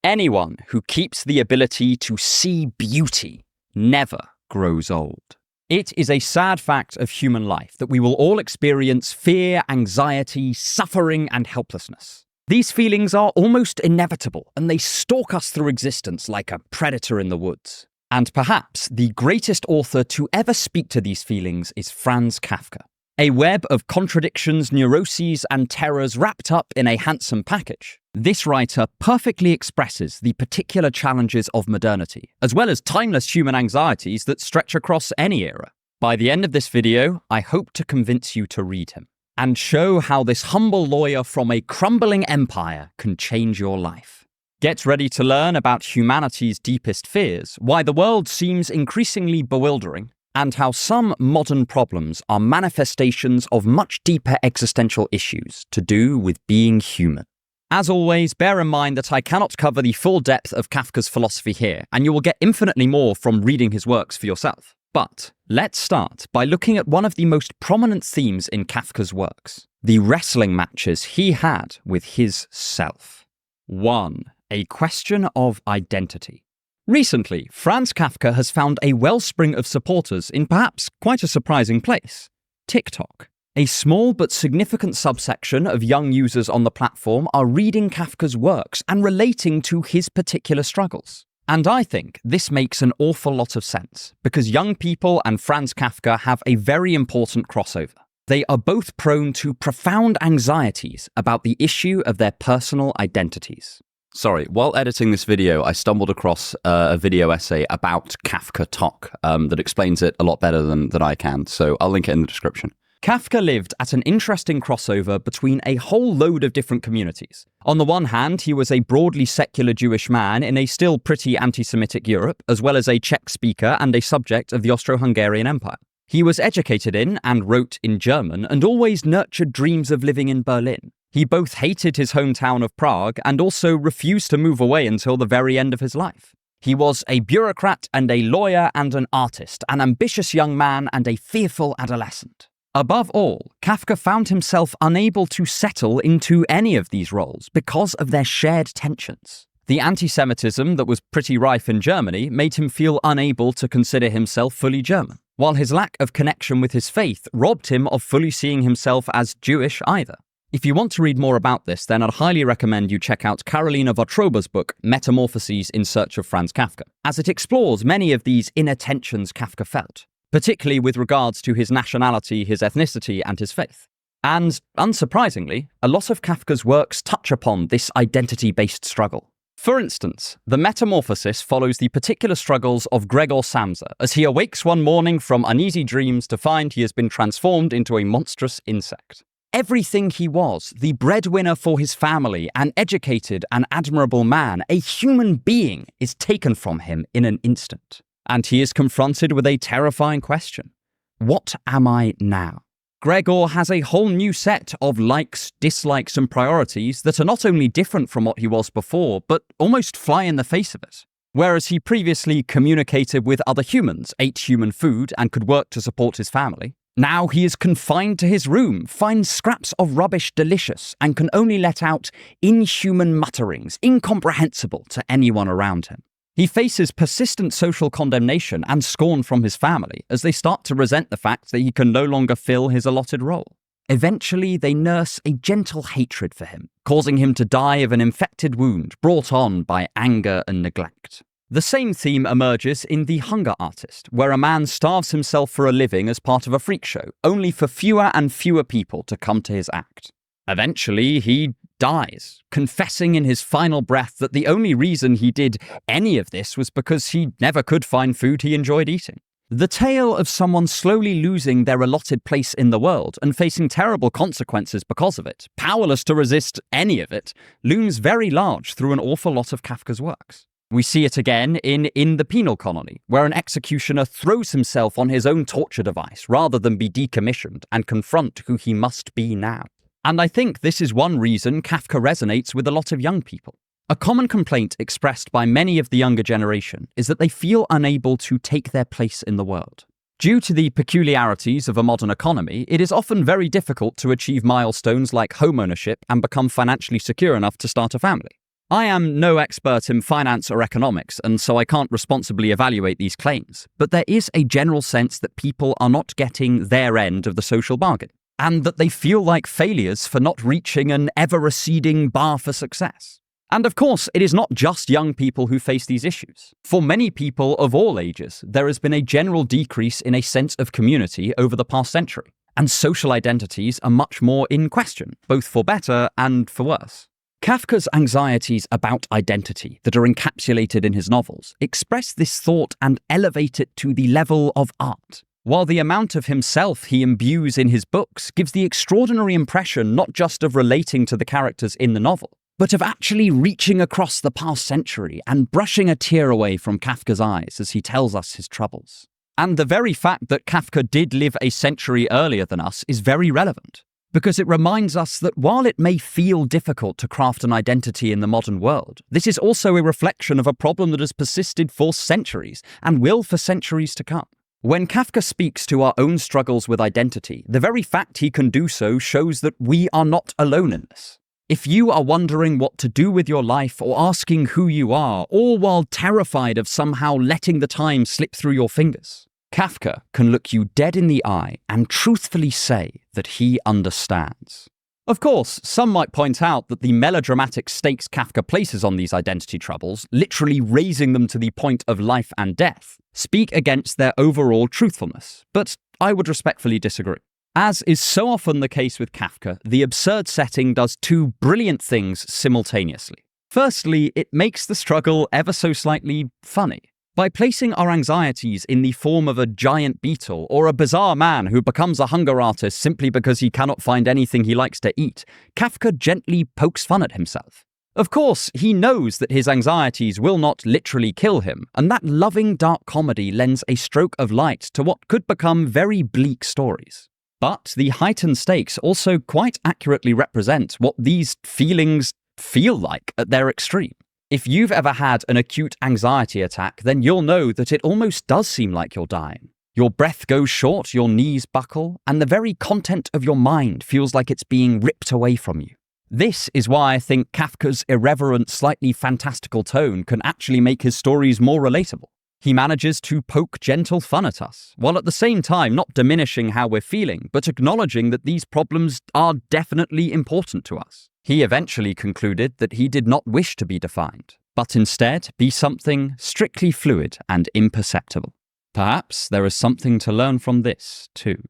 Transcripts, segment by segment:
Anyone who keeps the ability to see beauty never grows old. It is a sad fact of human life that we will all experience fear, anxiety, suffering, and helplessness. These feelings are almost inevitable, and they stalk us through existence like a predator in the woods. And perhaps the greatest author to ever speak to these feelings is Franz Kafka. A web of contradictions, neuroses, and terrors wrapped up in a handsome package. This writer perfectly expresses the particular challenges of modernity, as well as timeless human anxieties that stretch across any era. By the end of this video, I hope to convince you to read him, and show how this humble lawyer from a crumbling empire can change your life. Get ready to learn about humanity's deepest fears, why the world seems increasingly bewildering, and how some modern problems are manifestations of much deeper existential issues to do with being human. As always, bear in mind that I cannot cover the full depth of Kafka's philosophy here, and you will get infinitely more from reading his works for yourself. But let's start by looking at one of the most prominent themes in Kafka's works, the wrestling matches he had with his self. 1. A question of identity. Recently, Franz Kafka has found a wellspring of supporters in perhaps quite a surprising place, TikTok. A small but significant subsection of young users on the platform are reading Kafka's works and relating to his particular struggles. And I think this makes an awful lot of sense, because young people and Franz Kafka have a very important crossover. They are both prone to profound anxieties about the issue of their personal identities. Sorry, while editing this video, I stumbled across a video essay about Kafka talk that explains it a lot better than I can, so I'll link it in the description. Kafka lived at an interesting crossover between a whole load of different communities. On the one hand, he was a broadly secular Jewish man in a still pretty anti-Semitic Europe, as well as a Czech speaker and a subject of the Austro-Hungarian Empire. He was educated in and wrote in German and always nurtured dreams of living in Berlin. He both hated his hometown of Prague and also refused to move away until the very end of his life. He was a bureaucrat and a lawyer and an artist, an ambitious young man and a fearful adolescent. Above all, Kafka found himself unable to settle into any of these roles because of their shared tensions. The anti-Semitism that was pretty rife in Germany made him feel unable to consider himself fully German, while his lack of connection with his faith robbed him of fully seeing himself as Jewish either. If you want to read more about this, then I'd highly recommend you check out Karolina Wątroba's book, Metamorphoses in Search of Franz Kafka, as it explores many of these inner tensions Kafka felt, particularly with regards to his nationality, his ethnicity, and his faith. And, unsurprisingly, a lot of Kafka's works touch upon this identity-based struggle. For instance, The Metamorphosis follows the particular struggles of Gregor Samsa as he awakes one morning from uneasy dreams to find he has been transformed into a monstrous insect. Everything he was, the breadwinner for his family, an educated and admirable man, a human being, is taken from him in an instant. And he is confronted with a terrifying question. What am I now? Gregor has a whole new set of likes, dislikes, and priorities that are not only different from what he was before, but almost fly in the face of it. Whereas he previously communicated with other humans, ate human food, and could work to support his family, now he is confined to his room, finds scraps of rubbish delicious, and can only let out inhuman mutterings, incomprehensible to anyone around him. He faces persistent social condemnation and scorn from his family as they start to resent the fact that he can no longer fill his allotted role. Eventually, they nurse a gentle hatred for him, causing him to die of an infected wound brought on by anger and neglect. The same theme emerges in The Hunger Artist, where a man starves himself for a living as part of a freak show, only for fewer and fewer people to come to his act. Eventually, he dies, confessing in his final breath that the only reason he did any of this was because he never could find food he enjoyed eating. The tale of someone slowly losing their allotted place in the world and facing terrible consequences because of it, powerless to resist any of it, looms very large through an awful lot of Kafka's works. We see it again in The Penal Colony, where an executioner throws himself on his own torture device rather than be decommissioned and confront who he must be now. And I think this is one reason Kafka resonates with a lot of young people. A common complaint expressed by many of the younger generation is that they feel unable to take their place in the world. Due to the peculiarities of a modern economy, it is often very difficult to achieve milestones like home ownership and become financially secure enough to start a family. I am no expert in finance or economics, and so I can't responsibly evaluate these claims, but there is a general sense that people are not getting their end of the social bargain, and that they feel like failures for not reaching an ever-receding bar for success. And of course, it is not just young people who face these issues. For many people of all ages, there has been a general decrease in a sense of community over the past century, and social identities are much more in question, both for better and for worse. Kafka's anxieties about identity that are encapsulated in his novels express this thought and elevate it to the level of art, while the amount of himself he imbues in his books gives the extraordinary impression not just of relating to the characters in the novel, but of actually reaching across the past century and brushing a tear away from Kafka's eyes as he tells us his troubles. And the very fact that Kafka did live a century earlier than us is very relevant, because it reminds us that while it may feel difficult to craft an identity in the modern world, this is also a reflection of a problem that has persisted for centuries and will for centuries to come. When Kafka speaks to our own struggles with identity, the very fact he can do so shows that we are not alone in this. If you are wondering what to do with your life or asking who you are, all while terrified of somehow letting the time slip through your fingers, Kafka can look you dead in the eye and truthfully say that he understands. Of course, some might point out that the melodramatic stakes Kafka places on these identity troubles, literally raising them to the point of life and death, speak against their overall truthfulness, but I would respectfully disagree. As is so often the case with Kafka, the absurd setting does two brilliant things simultaneously. Firstly, it makes the struggle ever so slightly funny. By placing our anxieties in the form of a giant beetle or a bizarre man who becomes a hunger artist simply because he cannot find anything he likes to eat, Kafka gently pokes fun at himself. Of course, he knows that his anxieties will not literally kill him, and that loving dark comedy lends a stroke of light to what could become very bleak stories. But the heightened stakes also quite accurately represent what these feelings feel like at their extreme. If you've ever had an acute anxiety attack, then you'll know that it almost does seem like you're dying. Your breath goes short, your knees buckle, and the very content of your mind feels like it's being ripped away from you. This is why I think Kafka's irreverent, slightly fantastical tone can actually make his stories more relatable. He manages to poke gentle fun at us, while at the same time not diminishing how we're feeling, but acknowledging that these problems are definitely important to us. He eventually concluded that he did not wish to be defined, but instead be something strictly fluid and imperceptible. Perhaps there is something to learn from this, too.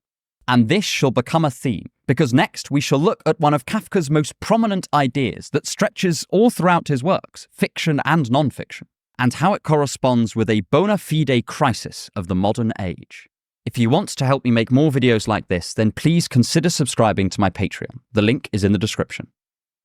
And this shall become a theme, because next we shall look at one of Kafka's most prominent ideas that stretches all throughout his works, fiction and non-fiction, and how it corresponds with a bona fide crisis of the modern age. If you want to help me make more videos like this, then please consider subscribing to my Patreon. The link is in the description.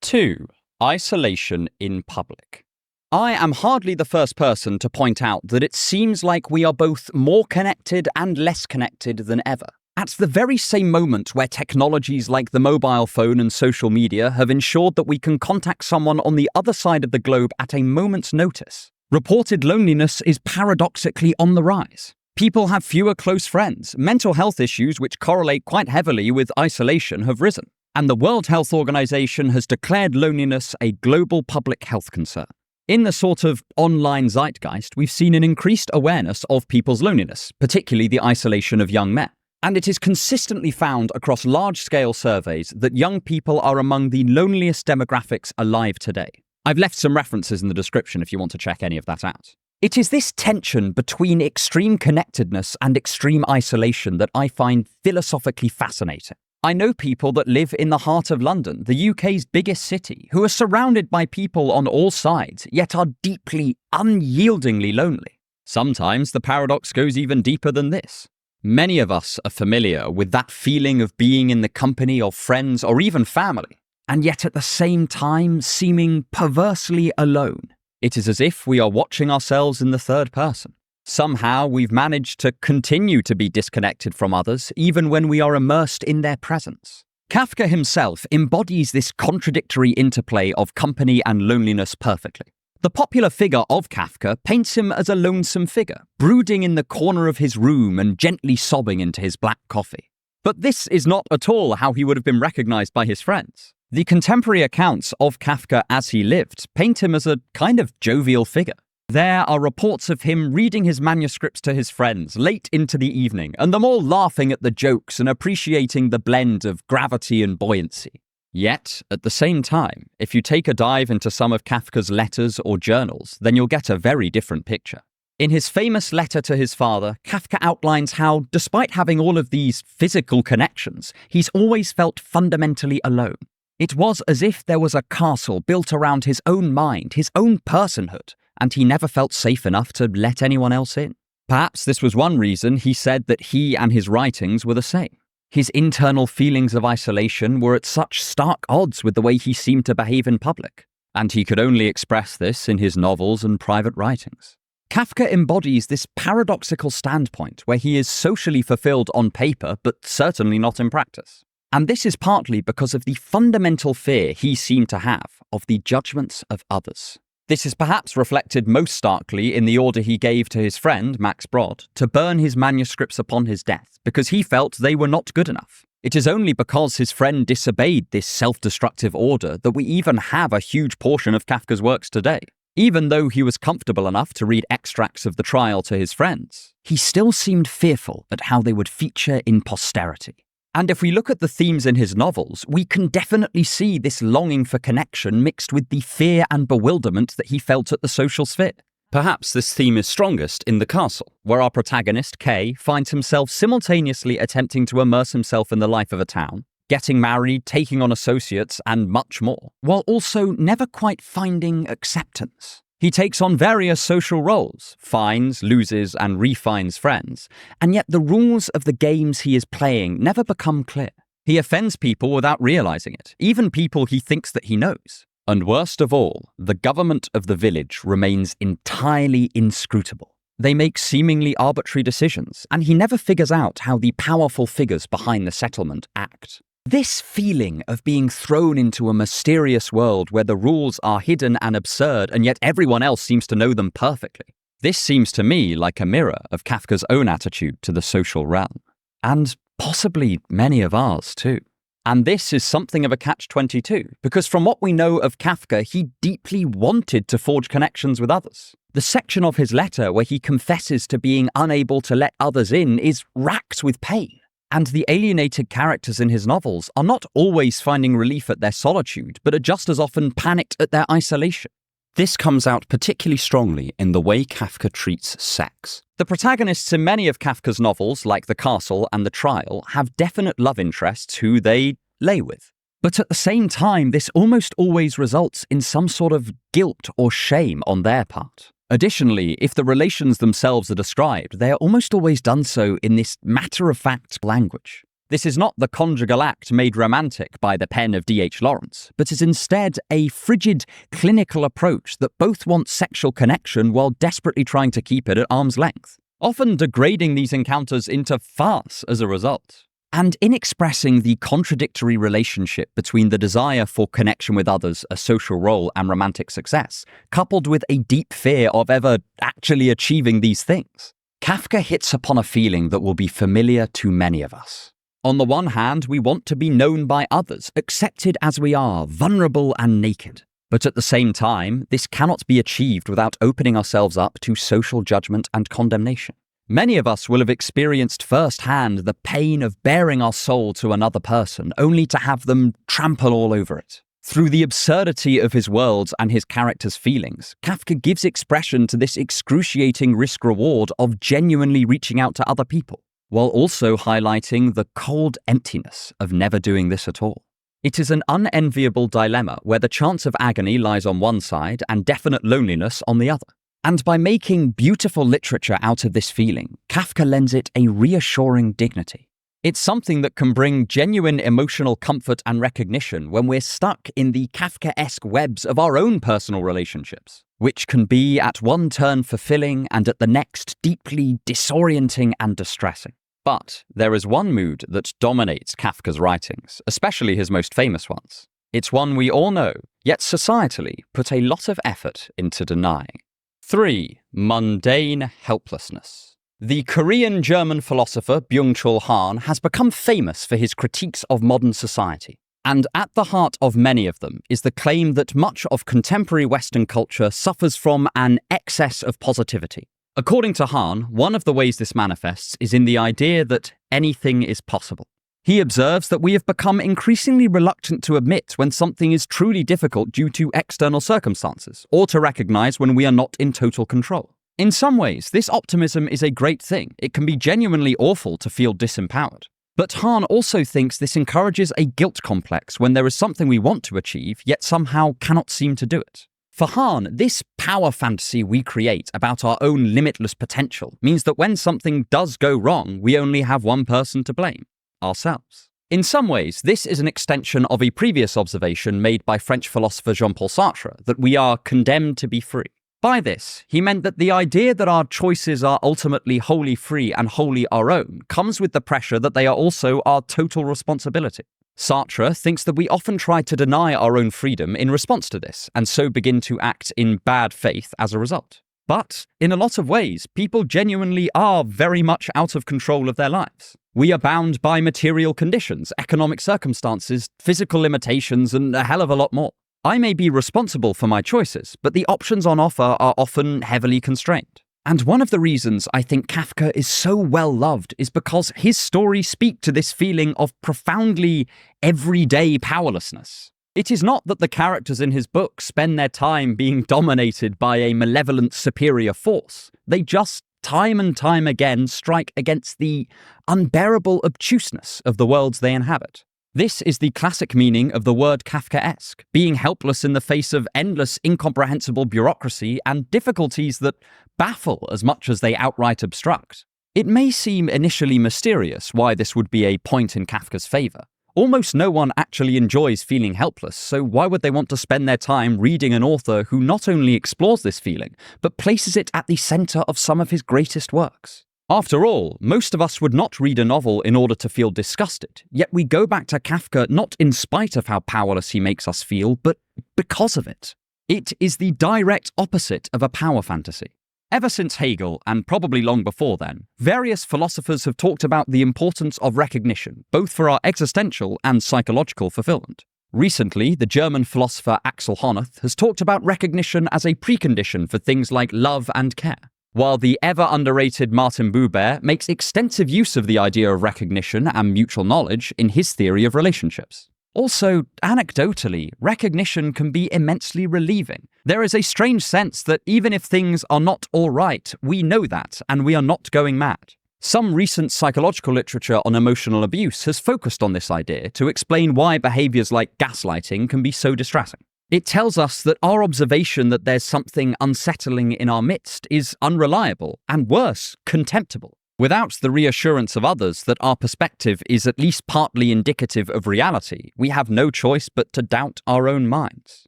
2. Isolation in public. I am hardly the first person to point out that it seems like we are both more connected and less connected than ever. At the very same moment where technologies like the mobile phone and social media have ensured that we can contact someone on the other side of the globe at a moment's notice, reported loneliness is paradoxically on the rise. People have fewer close friends. Mental health issues, which correlate quite heavily with isolation, have risen. And the World Health Organization has declared loneliness a global public health concern. In the sort of online zeitgeist, we've seen an increased awareness of people's loneliness, particularly the isolation of young men. And it is consistently found across large-scale surveys that young people are among the loneliest demographics alive today. I've left some references in the description if you want to check any of that out. It is this tension between extreme connectedness and extreme isolation that I find philosophically fascinating. I know people that live in the heart of London, the UK's biggest city, who are surrounded by people on all sides, yet are deeply, unyieldingly lonely. Sometimes the paradox goes even deeper than this. Many of us are familiar with that feeling of being in the company of friends or even family, and yet at the same time seeming perversely alone. It is as if we are watching ourselves in the third person. Somehow we've managed to continue to be disconnected from others even when we are immersed in their presence. Kafka himself embodies this contradictory interplay of company and loneliness perfectly. The popular figure of Kafka paints him as a lonesome figure, brooding in the corner of his room and gently sobbing into his black coffee. But this is not at all how he would have been recognized by his friends. The contemporary accounts of Kafka as he lived paint him as a kind of jovial figure. There are reports of him reading his manuscripts to his friends late into the evening, and them all laughing at the jokes and appreciating the blend of gravity and buoyancy. Yet, at the same time, if you take a dive into some of Kafka's letters or journals, then you'll get a very different picture. In his famous letter to his father, Kafka outlines how, despite having all of these physical connections, he's always felt fundamentally alone. It was as if there was a castle built around his own mind, his own personhood, and he never felt safe enough to let anyone else in. Perhaps this was one reason he said that he and his writings were the same. His internal feelings of isolation were at such stark odds with the way he seemed to behave in public, and he could only express this in his novels and private writings. Kafka embodies this paradoxical standpoint where he is socially fulfilled on paper, but certainly not in practice. And this is partly because of the fundamental fear he seemed to have of the judgments of others. This is perhaps reflected most starkly in the order he gave to his friend, Max Brod, to burn his manuscripts upon his death, because he felt they were not good enough. It is only because his friend disobeyed this self-destructive order that we even have a huge portion of Kafka's works today. Even though he was comfortable enough to read extracts of the trial to his friends, he still seemed fearful at how they would feature in posterity. And if we look at the themes in his novels, we can definitely see this longing for connection mixed with the fear and bewilderment that he felt at the social sphere. Perhaps this theme is strongest in The Castle, where our protagonist, Kay, finds himself simultaneously attempting to immerse himself in the life of a town, getting married, taking on associates, and much more, while also never quite finding acceptance. He takes on various social roles, finds, loses, and refines friends, and yet the rules of the games he is playing never become clear. He offends people without realizing it, even people he thinks that he knows. And worst of all, the government of the village remains entirely inscrutable. They make seemingly arbitrary decisions, and he never figures out how the powerful figures behind the settlement act. This feeling of being thrown into a mysterious world where the rules are hidden and absurd, and yet everyone else seems to know them perfectly. This seems to me like a mirror of Kafka's own attitude to the social realm, and possibly many of ours too. And this is something of a catch-22, because from what we know of Kafka, he deeply wanted to forge connections with others. The section of his letter where he confesses to being unable to let others in is racked with pain. And the alienated characters in his novels are not always finding relief at their solitude, but are just as often panicked at their isolation. This comes out particularly strongly in the way Kafka treats sex. The protagonists in many of Kafka's novels, like The Castle and The Trial, have definite love interests who they lay with. But at the same time, this almost always results in some sort of guilt or shame on their part. Additionally, if the relations themselves are described, they are almost always done so in this matter-of-fact language. This is not the conjugal act made romantic by the pen of D.H. Lawrence, but is instead a frigid, clinical approach that both wants sexual connection while desperately trying to keep it at arm's length, often degrading these encounters into farce as a result. And in expressing the contradictory relationship between the desire for connection with others, a social role, and romantic success, coupled with a deep fear of ever actually achieving these things, Kafka hits upon a feeling that will be familiar to many of us. On the one hand, we want to be known by others, accepted as we are, vulnerable and naked. But at the same time, this cannot be achieved without opening ourselves up to social judgment and condemnation. Many of us will have experienced firsthand the pain of bearing our soul to another person, only to have them trample all over it. Through the absurdity of his worlds and his characters' feelings, Kafka gives expression to this excruciating risk-reward of genuinely reaching out to other people, while also highlighting the cold emptiness of never doing this at all. It is an unenviable dilemma where the chance of agony lies on one side and definite loneliness on the other. And by making beautiful literature out of this feeling, Kafka lends it a reassuring dignity. It's something that can bring genuine emotional comfort and recognition when we're stuck in the Kafkaesque webs of our own personal relationships, which can be at one turn fulfilling and at the next deeply disorienting and distressing. But there is one mood that dominates Kafka's writings, especially his most famous ones. It's one we all know, yet societally put a lot of effort into denying. 3. Mundane helplessness. The Korean-German philosopher Byung-Chul Han has become famous for his critiques of modern society. And at the heart of many of them is the claim that much of contemporary Western culture suffers from an excess of positivity. According to Hahn, one of the ways this manifests is in the idea that anything is possible. He observes that we have become increasingly reluctant to admit when something is truly difficult due to external circumstances, or to recognize when we are not in total control. In some ways, this optimism is a great thing. It can be genuinely awful to feel disempowered. But Hahn also thinks this encourages a guilt complex when there is something we want to achieve, yet somehow cannot seem to do it. For Hahn, this power fantasy we create about our own limitless potential means that when something does go wrong, we only have one person to blame: ourselves. In some ways, this is an extension of a previous observation made by French philosopher Jean-Paul Sartre, that we are condemned to be free. By this, he meant that the idea that our choices are ultimately wholly free and wholly our own comes with the pressure that they are also our total responsibility. Sartre thinks that we often try to deny our own freedom in response to this, and so begin to act in bad faith as a result. But, in a lot of ways, people genuinely are very much out of control of their lives. We are bound by material conditions, economic circumstances, physical limitations, and a hell of a lot more. I may be responsible for my choices, but the options on offer are often heavily constrained. And one of the reasons I think Kafka is so well loved is because his stories speak to this feeling of profoundly everyday powerlessness. It is not that the characters in his book spend their time being dominated by a malevolent superior force. They just, time and time again, strike against the unbearable obtuseness of the worlds they inhabit. This is the classic meaning of the word Kafkaesque, being helpless in the face of endless, incomprehensible bureaucracy and difficulties that baffle as much as they outright obstruct. It may seem initially mysterious why this would be a point in Kafka's favour. Almost no one actually enjoys feeling helpless, so why would they want to spend their time reading an author who not only explores this feeling, but places it at the centre of some of his greatest works? After all, most of us would not read a novel in order to feel disgusted, yet we go back to Kafka not in spite of how powerless he makes us feel, but because of it. It is the direct opposite of a power fantasy. Ever since Hegel, and probably long before then, various philosophers have talked about the importance of recognition, both for our existential and psychological fulfillment. Recently, the German philosopher Axel Honneth has talked about recognition as a precondition for things like love and care, while the ever-underrated Martin Buber makes extensive use of the idea of recognition and mutual knowledge in his theory of relationships. Also, anecdotally, recognition can be immensely relieving. There is a strange sense that even if things are not all right, we know that, and we are not going mad. Some recent psychological literature on emotional abuse has focused on this idea to explain why behaviors like gaslighting can be so distressing. It tells us that our observation that there's something unsettling in our midst is unreliable, and worse, contemptible. Without the reassurance of others that our perspective is at least partly indicative of reality, we have no choice but to doubt our own minds.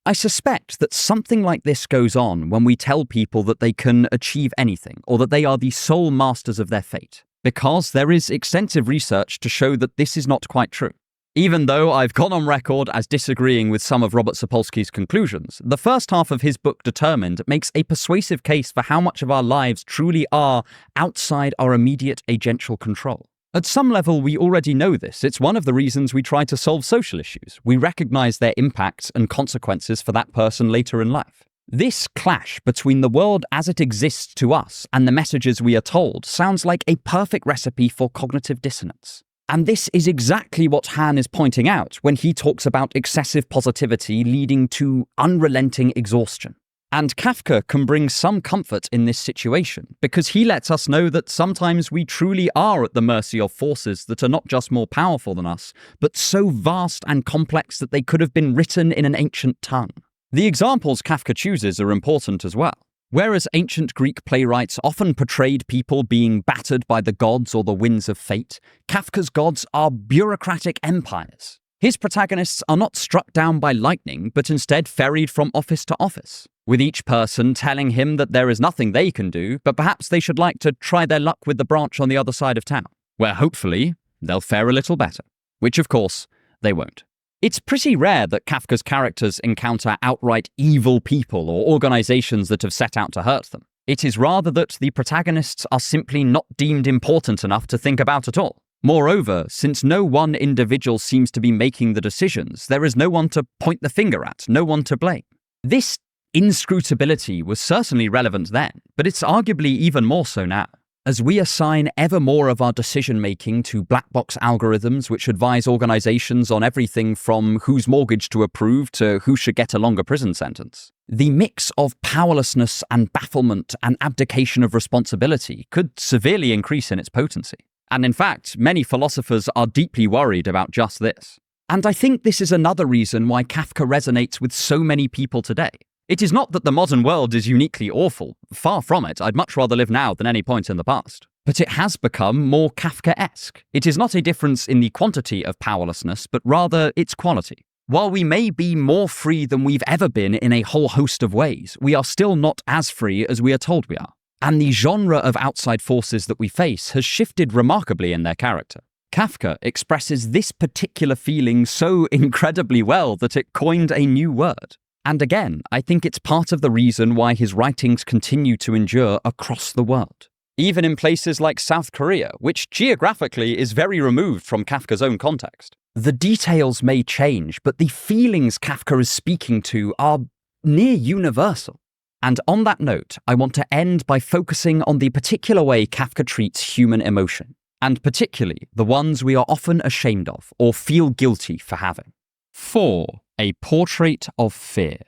I suspect that something like this goes on when we tell people that they can achieve anything, or that they are the sole masters of their fate, because there is extensive research to show that this is not quite true. Even though I've gone on record as disagreeing with some of Robert Sapolsky's conclusions, the first half of his book Determined makes a persuasive case for how much of our lives truly are outside our immediate agential control. At some level, we already know this. It's one of the reasons we try to solve social issues. We recognize their impacts and consequences for that person later in life. This clash between the world as it exists to us and the messages we are told sounds like a perfect recipe for cognitive dissonance. And this is exactly what Hahn is pointing out when he talks about excessive positivity leading to unrelenting exhaustion. And Kafka can bring some comfort in this situation, because he lets us know that sometimes we truly are at the mercy of forces that are not just more powerful than us, but so vast and complex that they could have been written in an ancient tongue. The examples Kafka chooses are important as well. Whereas ancient Greek playwrights often portrayed people being battered by the gods or the winds of fate, Kafka's gods are bureaucratic empires. His protagonists are not struck down by lightning, but instead ferried from office to office, with each person telling him that there is nothing they can do, but perhaps they should like to try their luck with the branch on the other side of town, where hopefully they'll fare a little better, which of course they won't. It's pretty rare that Kafka's characters encounter outright evil people or organizations that have set out to hurt them. It is rather that the protagonists are simply not deemed important enough to think about at all. Moreover, since no one individual seems to be making the decisions, there is no one to point the finger at, no one to blame. This inscrutability was certainly relevant then, but it's arguably even more so now. As we assign ever more of our decision-making to black box algorithms which advise organizations on everything from whose mortgage to approve to who should get a longer prison sentence, the mix of powerlessness and bafflement and abdication of responsibility could severely increase in its potency. And in fact, many philosophers are deeply worried about just this. And I think this is another reason why Kafka resonates with so many people today. It is not that the modern world is uniquely awful. Far from it. I'd much rather live now than any point in the past. But it has become more Kafkaesque. It is not a difference in the quantity of powerlessness, but rather its quality. While we may be more free than we've ever been in a whole host of ways, we are still not as free as we are told we are. And the genre of outside forces that we face has shifted remarkably in their character. Kafka expresses this particular feeling so incredibly well that it coined a new word. And again, I think it's part of the reason why his writings continue to endure across the world. Even in places like South Korea, which geographically is very removed from Kafka's own context. The details may change, but the feelings Kafka is speaking to are near universal. And on that note, I want to end by focusing on the particular way Kafka treats human emotion, and particularly the ones we are often ashamed of or feel guilty for having. 4. A portrait of fear.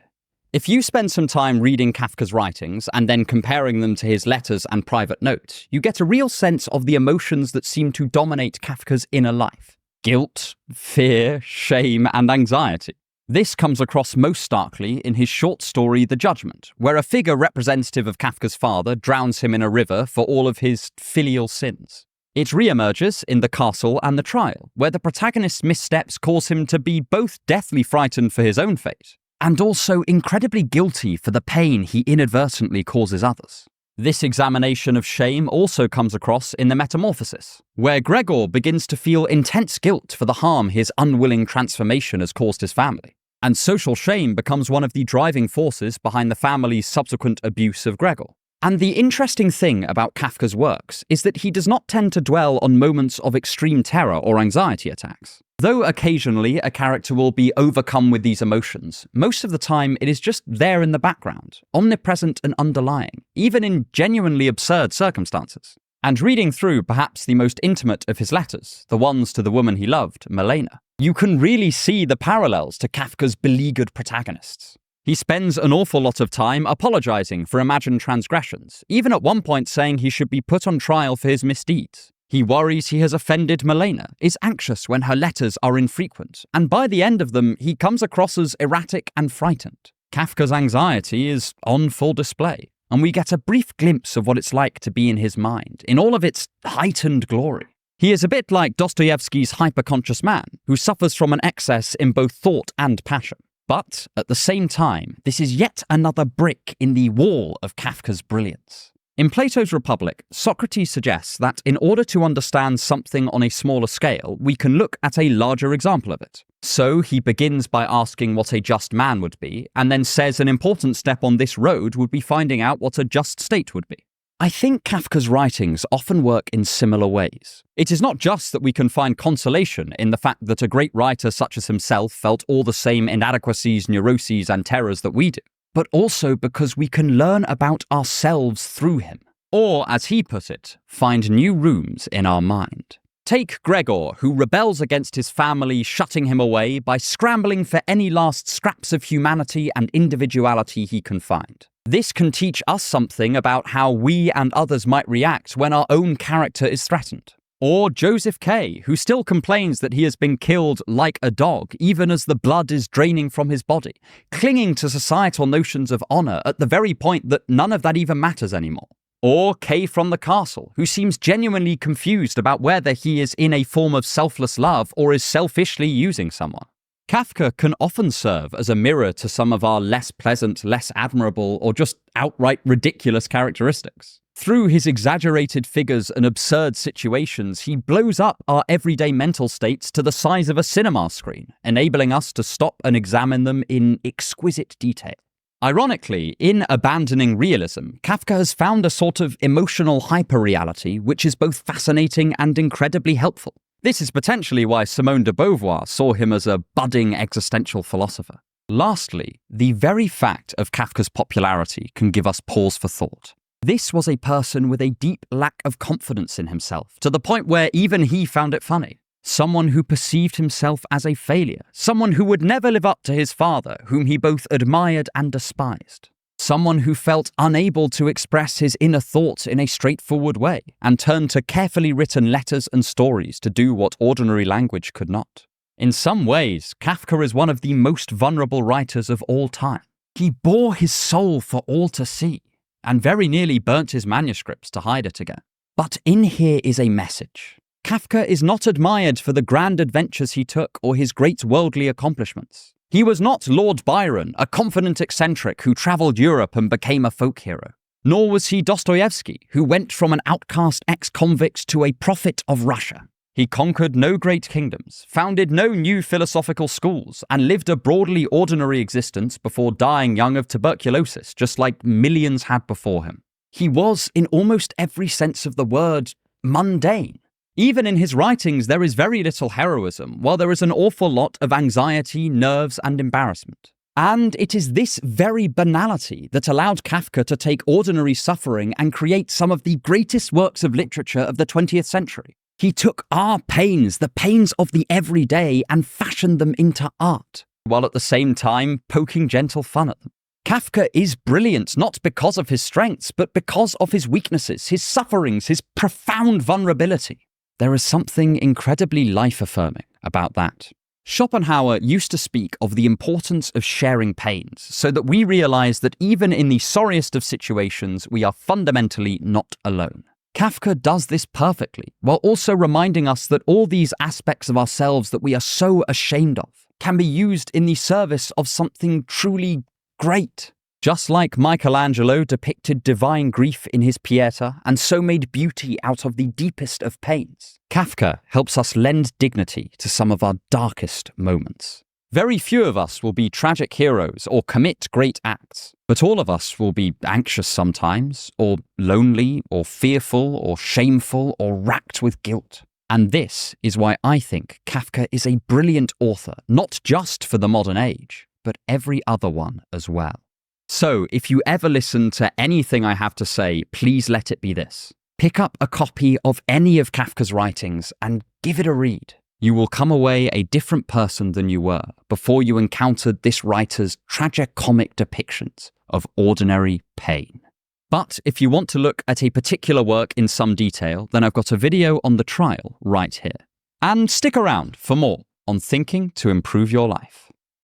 If you spend some time reading Kafka's writings and then comparing them to his letters and private notes, you get a real sense of the emotions that seem to dominate Kafka's inner life. Guilt, fear, shame, and anxiety. This comes across most starkly in his short story The Judgment, where a figure representative of Kafka's father drowns him in a river for all of his filial sins. It re-emerges in The Castle and The Trial, where the protagonist's missteps cause him to be both deathly frightened for his own fate, and also incredibly guilty for the pain he inadvertently causes others. This examination of shame also comes across in The Metamorphosis, where Gregor begins to feel intense guilt for the harm his unwilling transformation has caused his family, and social shame becomes one of the driving forces behind the family's subsequent abuse of Gregor. And the interesting thing about Kafka's works is that he does not tend to dwell on moments of extreme terror or anxiety attacks. Though occasionally a character will be overcome with these emotions, most of the time it is just there in the background, omnipresent and underlying, even in genuinely absurd circumstances. And reading through perhaps the most intimate of his letters, the ones to the woman he loved, Milena, you can really see the parallels to Kafka's beleaguered protagonists. He spends an awful lot of time apologizing for imagined transgressions, even at one point saying he should be put on trial for his misdeeds. He worries he has offended Milena, is anxious when her letters are infrequent, and by the end of them, he comes across as erratic and frightened. Kafka's anxiety is on full display, and we get a brief glimpse of what it's like to be in his mind, in all of its heightened glory. He is a bit like Dostoevsky's hyperconscious man, who suffers from an excess in both thought and passion. But, at the same time, this is yet another brick in the wall of Kafka's brilliance. In Plato's Republic, Socrates suggests that in order to understand something on a smaller scale, we can look at a larger example of it. So he begins by asking what a just man would be, and then says an important step on this road would be finding out what a just state would be. I think Kafka's writings often work in similar ways. It is not just that we can find consolation in the fact that a great writer such as himself felt all the same inadequacies, neuroses, and terrors that we do, but also because we can learn about ourselves through him. Or, as he put it, find new rooms in our mind. Take Gregor, who rebels against his family, shutting him away by scrambling for any last scraps of humanity and individuality he can find. This can teach us something about how we and others might react when our own character is threatened. Or Joseph K., who still complains that he has been killed like a dog, even as the blood is draining from his body, clinging to societal notions of honor at the very point that none of that even matters anymore. Or K from The Castle, who seems genuinely confused about whether he is in a form of selfless love or is selfishly using someone. Kafka can often serve as a mirror to some of our less pleasant, less admirable, or just outright ridiculous characteristics. Through his exaggerated figures and absurd situations, he blows up our everyday mental states to the size of a cinema screen, enabling us to stop and examine them in exquisite detail. Ironically, in abandoning realism, Kafka has found a sort of emotional hyperreality which is both fascinating and incredibly helpful. This is potentially why Simone de Beauvoir saw him as a budding existential philosopher. Lastly, the very fact of Kafka's popularity can give us pause for thought. This was a person with a deep lack of confidence in himself, to the point where even he found it funny. Someone who perceived himself as a failure. Someone who would never live up to his father, whom he both admired and despised. Someone who felt unable to express his inner thoughts in a straightforward way, and turned to carefully written letters and stories to do what ordinary language could not. In some ways, Kafka is one of the most vulnerable writers of all time. He bore his soul for all to see, and very nearly burnt his manuscripts to hide it again. But in here is a message. Kafka is not admired for the grand adventures he took or his great worldly accomplishments. He was not Lord Byron, a confident eccentric who travelled Europe and became a folk hero. Nor was he Dostoevsky, who went from an outcast ex-convict to a prophet of Russia. He conquered no great kingdoms, founded no new philosophical schools, and lived a broadly ordinary existence before dying young of tuberculosis, just like millions had before him. He was, in almost every sense of the word, mundane. Even in his writings, there is very little heroism, while there is an awful lot of anxiety, nerves, and embarrassment. And it is this very banality that allowed Kafka to take ordinary suffering and create some of the greatest works of literature of the 20th century. He took our pains, the pains of the everyday, and fashioned them into art, while at the same time poking gentle fun at them. Kafka is brilliant not because of his strengths, but because of his weaknesses, his sufferings, his profound vulnerability. There is something incredibly life-affirming about that. Schopenhauer used to speak of the importance of sharing pains, so that we realize that even in the sorriest of situations, we are fundamentally not alone. Kafka does this perfectly, while also reminding us that all these aspects of ourselves that we are so ashamed of can be used in the service of something truly great. Just like Michelangelo depicted divine grief in his Pieta and so made beauty out of the deepest of pains, Kafka helps us lend dignity to some of our darkest moments. Very few of us will be tragic heroes or commit great acts, but all of us will be anxious sometimes, or lonely, or fearful, or shameful, or racked with guilt. And this is why I think Kafka is a brilliant author, not just for the modern age, but every other one as well. So, if you ever listen to anything I have to say, please let it be this. Pick up a copy of any of Kafka's writings and give it a read. You will come away a different person than you were before you encountered this writer's tragicomic depictions of ordinary pain. But if you want to look at a particular work in some detail, then I've got a video on the trial right here. And stick around for more on thinking to improve your life.